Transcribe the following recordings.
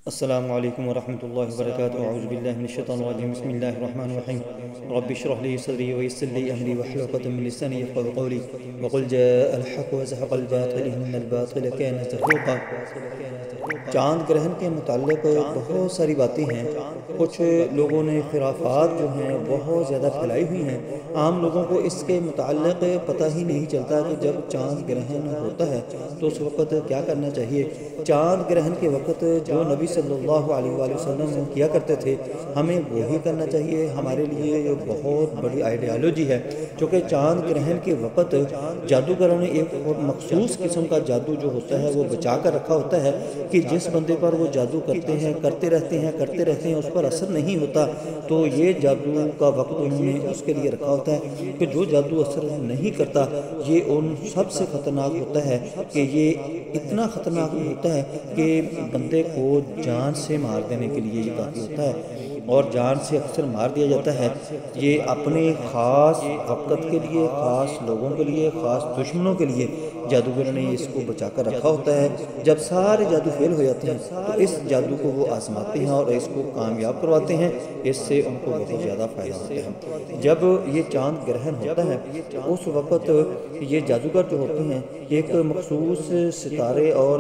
السلام علیکم ورحمۃ اللہ وبرکاتہ اعوذ باللہ من الشیطان الرجیم بسم اللہ الرحمن الرحیم رب اشرح لي صدری ويسر لي امری واحلل عقدۃ من لسانی یفقهوا قولی وقل جاء الحق وزهق الباطل ان الباطل كان زهوقا۔ چاند گرہن کے متعلق بہت ساری باتیں ہیں۔ کچھ لوگوں نے خرافات جو ہیں بہت زیادہ پھیلائی ہوئی ہیں۔ عام لوگوں کو اس کے متعلق پتہ ہی نہیں چلتا کہ جب چاند گرہن ہوتا ہے تو اس وقت کیا کرنا چاہیے۔ چاند گرہن کے وقت جو نبی صلی اللہ علیہ وآلہ وسلم کیا کرتے تھے ہمیں وہی کرنا چاہیے۔ ہمارے لیے یہ بہت بڑی آئیڈیالوجی ہے، چونکہ چاند گرہن کے وقت جادوگروں نے ایک مخصوص قسم کا جادو جو ہوتا ہے وہ بچا کر رکھا ہوتا ہے کہ جس بندے پر وہ جادو کرتے رہتے ہیں اس پر اثر نہیں ہوتا، تو یہ جادو کا وقت انہوں نے اس کے لیے رکھا ہوتا ہے کہ جو جادو اثر نہیں کرتا یہ ان سب سے خطرناک ہوتا ہے کہ یہ اتنا خطرناک ہوتا ہے کہ بندے کو جان سے مار دینے کے لیے یہ کافی ہوتا ہے، اور جان سے اکثر مار دیا جاتا ہے۔ یہ اپنے خاص وقت کے لیے، خاص لوگوں کے لیے، خاص دشمنوں کے لیے جادوگروں نے اس کو بچا کر رکھا ہوتا ہے۔ جب سارے جادو فیل ہو جاتے ہیں تو اس جادو کو وہ آزماتے ہیں اور اس کو کامیاب کرواتے ہیں، اس سے ان کو بہت زیادہ فائدہ ہوتا ہے۔ جب یہ چاند گرہن ہوتا ہے اس وقت یہ جادوگر جو ہوتے ہیں ایک مخصوص ستارے اور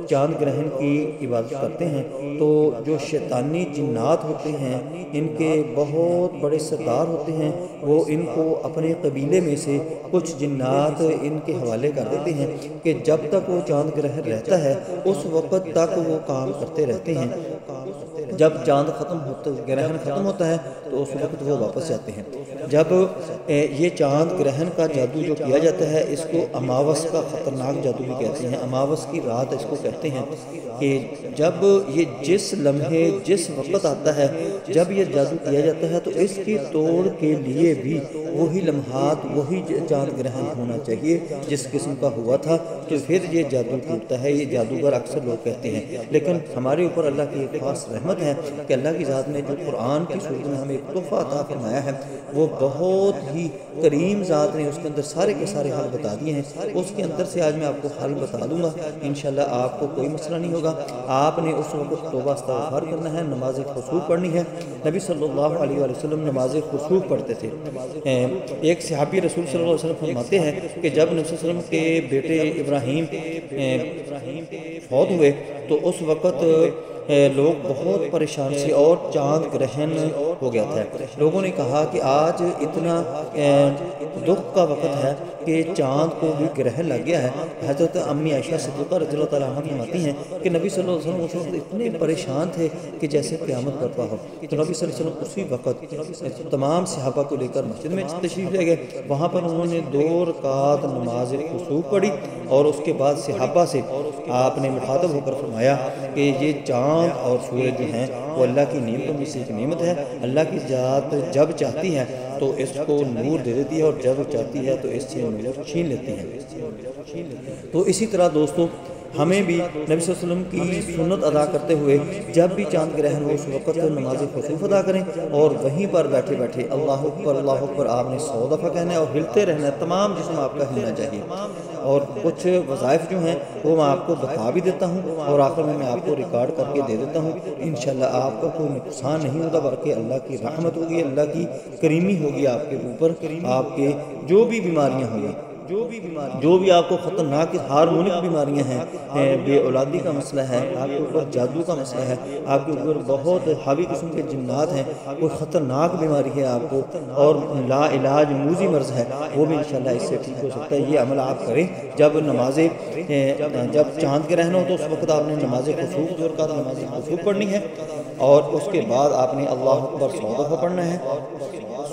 چاند گرہن کی عبادت کرتے ہیں، تو جو شیطانی جنات ہوتے ہیں ان کے بہت بڑے سردار ہوتے ہیں، وہ ان کو اپنے قبیلے میں سے کچھ جنات ان کے حوالے کر دیتے ہیں کہ جب تک وہ چاند گرہن رہتا ہے اس وقت تک وہ کام کرتے رہتے ہیں۔ جب چاند گرہن ختم ہوتا ہے تو اس وقت وہ واپس جاتے ہیں۔ جب یہ چاند گرہن کا جادو جو کیا جاتا ہے اس کو اماوس کا خطرناک جادو بھی کہتے ہیں۔ اماوس کی رات اس کو کہتے ہیں کہ جب یہ جس لمحے جس وقت آتا ہے جب یہ جادو کیا جاتا ہے تو اس کی توڑ کے لیے بھی وہی لمحات وہی چاند گرہن ہونا چاہیے جس قسم کا ہوا تھا، تو پھر یہ جادو ٹوٹتا ہے۔ یہ جادوگر اکثر لوگ کہتے ہیں، لیکن ہمارے اوپر اللہ کی ایک خاص رحمت ہے کہ اللہ کی ذات نے جو قرآن کی صورت میں ہمیں ایک تحفہ عطا فرمایا ہے وہ بہت ہی کریم ذات نے اس کے اندر سارے کے سارے حل بتا دیے ہیں۔ اس کے اندر سے آج میں آپ کو حل بتا دوں گا، انشاءاللہ آپ کو کوئی مسئلہ نہیں ہوگا۔ آپ نے اس وقت توبہ استغفار کرنا ہے، نماز خشوع پڑھنی ہے۔ نبی صلی اللہ علیہ وآلہ وسلم نماز خشوع پڑھتے تھے۔ ایک صحابی رسول صلی اللہ علیہ وسلم فرماتے ہیں کہ جب نبی صلی اللہ علیہ وسلم کے بیٹے ابراہیم فوت ہوئے تو اس وقت لوگ بہت پریشان سے اور چاند گرہن ہو گیا تھا۔ لوگوں نے کہا کہ آج اتنا دکھ کا وقت ہے کہ چاند کو بھی گرہن لگ گیا ہے۔ حضرت امی عائشہ صدیقہ رضی اللہ تعالیٰ عنہ فرماتی ہیں کہ نبی صلی اللہ علیہ وسلم اس وقت اتنے پریشان تھے کہ جیسے قیامت برپا ہو، تو نبی صلی اللہ علیہ وسلم اسی وقت تمام صحابہ کو لے کر مسجد میں تشریف لے گئے۔ وہاں پر انہوں نے 2 رکعت نماز خشوع پڑھی اور اس کے بعد صحابہ سے آپ نے مخاطب ہو کر فرمایا کہ یہ چاند اور سورج جو ہیں وہ اللہ کی نعمتوں میں سے ایک نعمت ہے۔ اللہ کی ذات جب چاہتی ہے تو اس کو نور دے دیتی ہے اور جب چاہتی ہے تو اس سے نور چھین لیتی ہے۔ تو اسی طرح دوستو ہمیں بھی نبی صلی اللہ علیہ وسلم کی سنت ادا کرتے ہوئے جب بھی چاند گرہن ہو اس وقت نماز خشوع ادا کریں اور وہیں پر بیٹھے بیٹھے اللہ اکبر آپ نے 100 دفعہ کہنا ہے اور ہلتے رہنا ہے، تمام جسم آپ کا ہلنا چاہیے۔ اور کچھ وظائف جو ہیں وہ میں آپ کو بتا بھی دیتا ہوں اور آخر میں آپ کو ریکارڈ کر کے دے دیتا ہوں۔ انشاءاللہ آپ کا کوئی نقصان نہیں ہوگا بلکہ اللہ کی رحمت ہوگی، اللہ کی کریمی ہوگی آپ کے اوپر۔ آپ کے جو بھی بیماریاں ہوں گی، جو بھی آپ کو خطرناک ہارمونک بیماریاں ہیں، بے اولادی کا مسئلہ ہے، آپ کے اوپر جادو کا مسئلہ ہے، آپ کے اوپر بہت حاوی قسم کے جنات ہیں، کوئی خطرناک بیماری ہے آپ کو اور لا علاج موذی مرض ہے، وہ بھی انشاءاللہ اس سے ٹھیک ہو سکتا ہے۔ یہ عمل آپ کریں جب چاند گرہن ہو تو اس وقت آپ نے نماز خشوع 2 رکعت نماز خشوع پڑھنی ہے اور اس کے بعد آپ نے اللہ اکبر 100 دفعہ پڑھنا ہے۔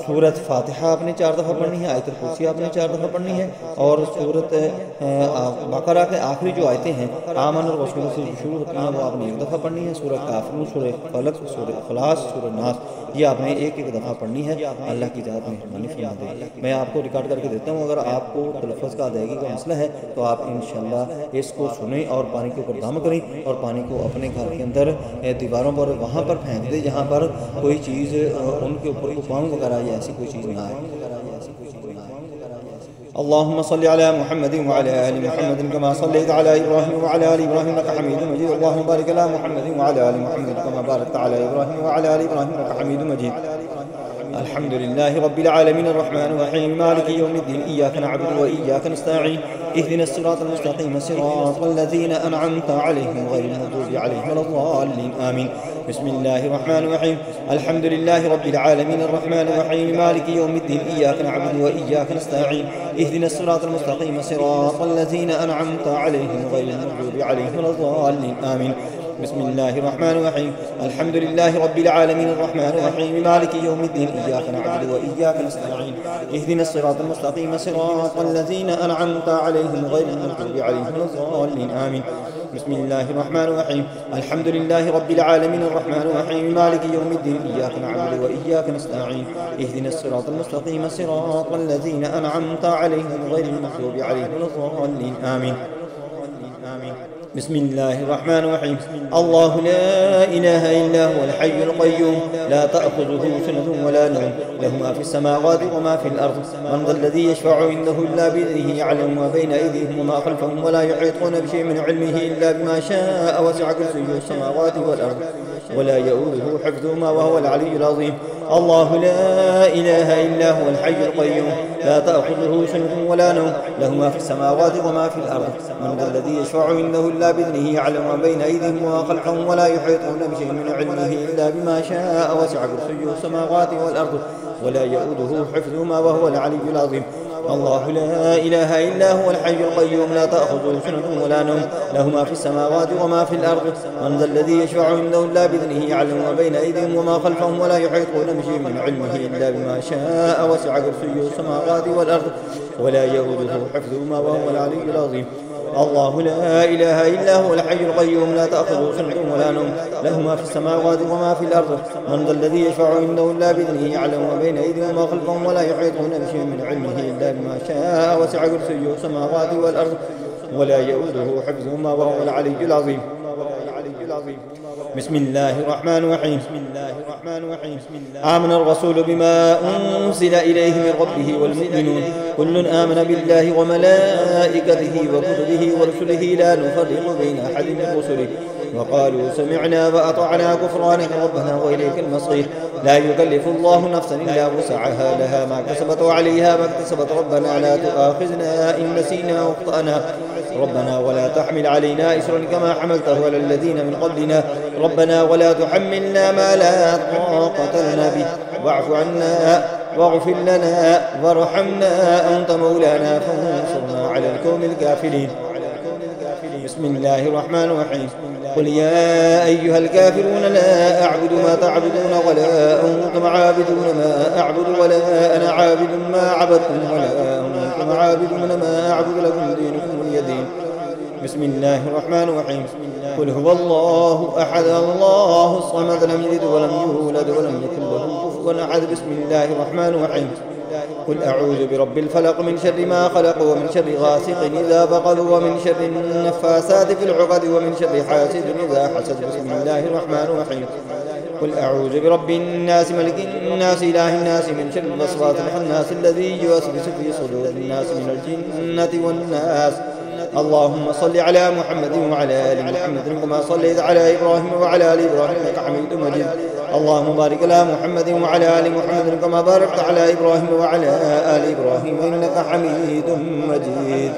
سورت فاتحہ آپ نے 4 دفعہ پڑھنی ہے، آیت الکرسی آپ نے 4 دفعہ پڑھنی ہے اور سورت بقرہ کے آخری جو آیتیں ہیں آمن الرسول سے شروع ہوتی ہیں وہ آپ نے 1 دفعہ پڑھنی ہے۔ سورہ کافرون، سورہ فلق، سورہ اخلاص، سورہ ناس، یہ آپ نے ایک دفعہ پڑھنی ہے۔ اللہ کی ذات مہربانی فرما دے۔ میں آپ کو ریکارڈ کر کے دیتا ہوں، اگر آپ کو تلفظ کا ادائیگی کا مسئلہ ہے تو آپ انشاءاللہ اس کو سنیں اور پانی کے اوپر دم کریں اور پانی کو اپنے گھر کے اندر دیواروں پر وہاں پر پھینک دیں جہاں پر کوئی چیز ان کے اوپر کو پاؤں وغیرہ یا ایسی کوئی چیز نہ آئے۔ اللهم صل على محمد وعلى آل محمد كما صليت على إبراهيم وعلى آل إبراهيم إنك حميد مجيد. اللهم بارك على محمد وعلى آل محمد كما باركت على إبراهيم وعلى آل إبراهيم إنك حميد مجيد. الحمد لله رب العالمين الرحمن الرحيم مالك يوم الدين إياك نعبد وإياك نستعين اهدنا الصراط المستقيم صراط الذين أنعمت عليهم غير المغضوب عليهم ولا الضالين آمين. بسم الله الرحمن الرحيم الحمد لله رب العالمين الرحمن الرحيم مالك يوم الدين إياك نعبد وإياك نستعين اهدنا الصراط المستقيم صراط الذين أنعمت عليهم غير المغضوب عليهم ولا الضالين آمين. بسم الله الرحمن الرحيم الحمد لله رب العالمين الرحمن الرحيم مالك يوم الدين إياك نعبد وإياك نستعين اهدنا الصراط المستقيم صراط الذين أنعمت عليهم غير المغضوب عليهم ولا الضالين آمين. بسم الله الرحمن الرحيم الحمد لله رب العالمين الرحمن الرحيم مالك يوم الدين إياك نعبد وإياك نستعين اهدنا الصراط المستقيم صراط الذين أنعمت عليهم غير المغضوب عليهم ولا الضالين آمين. بسم الله الرحمن الرحيم الله لا إله إلا هو الحي القيوم لا تأخذه سنة ولا نوم له ما في السماوات وما في الأرض من ذا الذي يشفع عنده إلا بإذنه يعلم ما بين أيديهم وما خلفهم ولا يحيطون بشيء من علمه إلا بما شاء وسع كرسيه السماوات والأرض ولا يؤوده حفظهما وهو العلي العظيم. الله لا إله إلا هو الحي القيوم لا تأخذه سنة ولا نوم له ما في السماوات وما في الأرض من ذا الذي يشفع عنده إلا بإذنه يعلم ما بين أيديهم وما خلفهم ولا يحيطون بشيء من علمه إلا بما شاء وسع كرسيه السماوات والأرض ولا يؤوده حفظهما وهو العلي العظيم. الله لا إله إلا هو الحي القيوم لا تأخذه سنة ولا نوم له ما في السماوات وما في الأرض من ذا الذي يشفع عنده إلا بإذنه يعلم ما بين أيديهم وما خلفهم ولا يحيطون بشيء من علمه إلا بما شاء وسع كرسيه السماوات والأرض ولا يؤوده حفظهما وهو العلي العظيم. الله لا إله إلا هو الحي القيوم لا تأخذه سنة ولا نوم له ما في السماوات وما في الأرض من ذا الذي يشفع عنده إلا بإذنه يعلم ما بين أيديهم وما خلفهم ولا يحيطون بشيء من علمه إلا بما شاء وسع كرسيه السماوات والأرض ولا يؤوده حفظهما وهو العلي العظيم. بسم الله الرحمن الرحيم آمن الرسول بما أنزل إليه من ربه والمؤمنون كل آمن بالله وملائكته وكتبه ورسله لا نفرق بين أحد من رسله وقالوا سمعنا وأطعنا غفرانك ربنا وإليك المصير. لا يكلف الله نفسا إلا وسعها لها ما كسبت وعليها ما اكتسبت ربنا لا تؤاخذنا إن نسينا واخطأنا ربنا ولا تحمل علينا إسرا كما حملته على الذين من قبلنا ربنا ولا تحملنا ما لا طاقة لنا به واعف عنا واغفر لنا وارحمنا أنت مولانا فانصرنا على القوم الكافرين. بسم الله الرحمن الرحيم قل يا أيها الكافرون لا أعبد ما تعبدون ولا أنتم عابدون ما أعبد ولا أنا عابد ما عبدتم ولا أنتم عابدون ما أعبد لكم دينكم ولي دين. بسم الله الرحمن الرحيم قل هو الله أحد الله الصمد لم يلد ولم يولد ولم يكن له كفوا أحد. بسم الله الرحمن الرحيم قل أعوذ برب الفلق من شر ما خلق ومن شر غاسق إذا وقب ومن شر النفاثات في العقد ومن شر حاسد إذا حسد. بسم الله الرحمن الرحيم قل أعوذ برب الناس ملك الناس إله الناس من شر الوسواس الخناس الذي يوسوس في صدور الناس من الجنة والناس. اللهم صل على محمد وعلى آل محمد كما صليت على إبراهيم وعلى آل إبراهيم إنك حميد مجيد. اللهم بارك على محمد وعلى آل محمد كما باركت على إبراهيم وعلى آل إبراهيم إنك حميد مجيد.